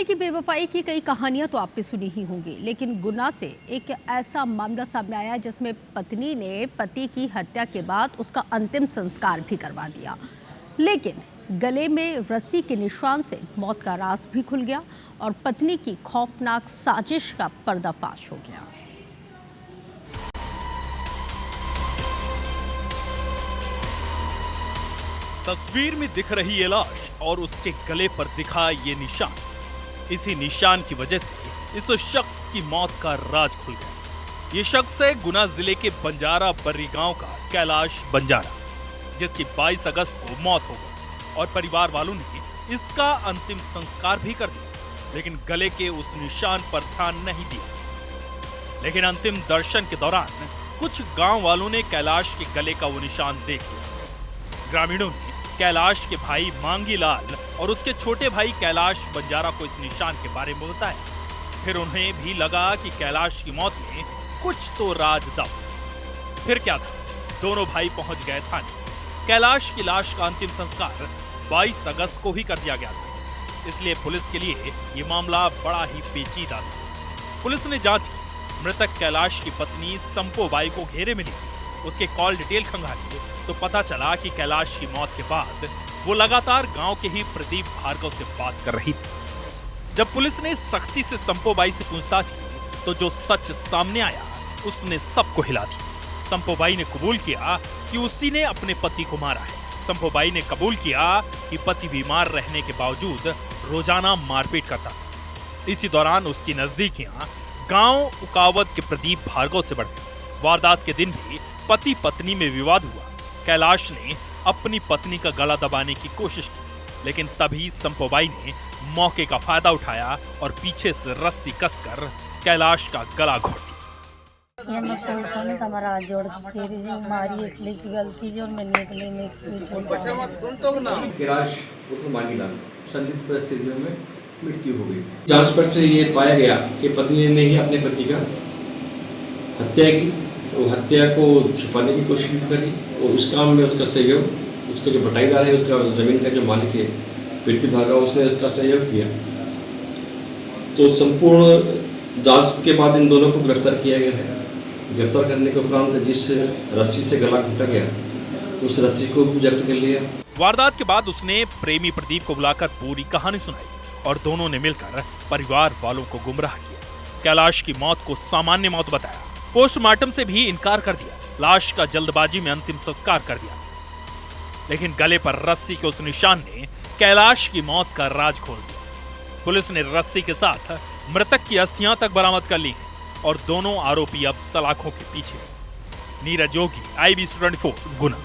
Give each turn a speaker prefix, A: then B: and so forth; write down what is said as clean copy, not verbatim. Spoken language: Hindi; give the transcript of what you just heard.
A: पत्नी की बेवफाई की कई कहानियां तो आपने सुनी ही होंगी, लेकिन गुना से एक ऐसा मामला सामने आया जिसमें पत्नी ने पति की हत्या के बाद उसका अंतिम संस्कार भी करवा दिया, लेकिन गले में रस्सी के निशान से मौत का राज भी खुल गया और पत्नी की खौफनाक साजिश का पर्दाफाश हो गया।
B: तस्वीर में दिख रही ये लाश और उसके गले पर दिखा ये निशान, इसी निशान की वजह से इस शख्स की मौत का राज खुल गया। ये शख्स है गुना जिले के बंजारा बर्री गांव का कैलाश बंजारा, जिसकी 22 अगस्त को मौत हो गई और परिवार वालों ने इसका अंतिम संस्कार भी कर दिया, लेकिन गले के उस निशान पर ध्यान नहीं दिया। लेकिन अंतिम दर्शन के दौरान कुछ गांव वालों ने कैलाश के गले का वो निशान देख लिया। ग्रामीणों ने कैलाश के भाई मांगी लाल और उसके छोटे भाई कैलाश बंजारा को इस निशान के बारे में बताया। फिर उन्हें भी लगा कि कैलाश की मौत में कुछ तो राज दब। फिर क्या था, दोनों भाई पहुंच गए थाने। कैलाश की लाश का अंतिम संस्कार 22 अगस्त को ही कर दिया गया था, इसलिए पुलिस के लिए ये मामला बड़ा ही पेचीदा था। पुलिस ने जांच की, मृतक कैलाश की पत्नी संपो बाई को घेरे में ली, उसके कॉल डिटेल खंगाली तो पता चला कि कैलाश की मौत के बाद वो लगातार गांव के ही प्रदीप भार्गव से बात कर रही थी। जब पुलिस ने सख्ती से संपोबाई से पूछताछ की तो जो सच सामने आया उसने सबको हिला दिया। संपोबाई ने कबूल किया कि उसी ने अपने पति को मारा है। संपोबाई ने कबूल किया कि पति बीमार रहने के बावजूद रोजाना मारपीट करता था। इसी दौरान उसकी नजदीकियां गांव उकावत के प्रदीप भार्गव से बढ़ गई। वारदात के दिन भी पति पत्नी में विवाद हुआ। कैलाश ने अपनी पत्नी का गला दबाने की कोशिश की, लेकिन तभी संपोबाई ने मौके का फायदा उठाया और पीछे से रस्सी कसकर कैलाश का गला घोट दिया।
C: ये मैं कोई नहीं, हमारा हाथ जोड़ के जो मारी इसलिए की गलती जो मैंने निकले में
D: कैलाश पुत्र मांगीलाल संदिग्ध परिस्थितियों में मृत्यु हो गई। जांच पर से ये पाया गया कि पत्नी ने ही अपने पति का हत्या की, वो हत्या को छुपाने की कोशिश भी करी और उस काम में उसका सहयोग, उसका जो बटाईदार है, उसका जमीन का जो मालिक है प्रदीप भार्गव, उसने इसका सहयोग किया। तो संपूर्ण जांच के बाद इन दोनों को गिरफ्तार किया गया है। गिरफ्तार करने के उपरांत जिस रस्सी से गला घोटा गया उस रस्सी को भी जब्त कर लिया।
B: वारदात के बाद उसने प्रेमी प्रदीप को बुलाकर पूरी कहानी सुनाई और दोनों ने मिलकर परिवार वालों को गुमराह किया। कैलाश की मौत को सामान्य मौत बताया, पोस्टमार्टम से भी इनकार कर दिया, लाश का जल्दबाजी में अंतिम संस्कार कर दिया। लेकिन गले पर रस्सी के उस निशान ने कैलाश की मौत का राज खोल दिया। पुलिस ने रस्सी के साथ मृतक की अस्थियां तक बरामद कर ली और दोनों आरोपी अब सलाखों के पीछे। नीरज जोगी, IBC 24, गुना।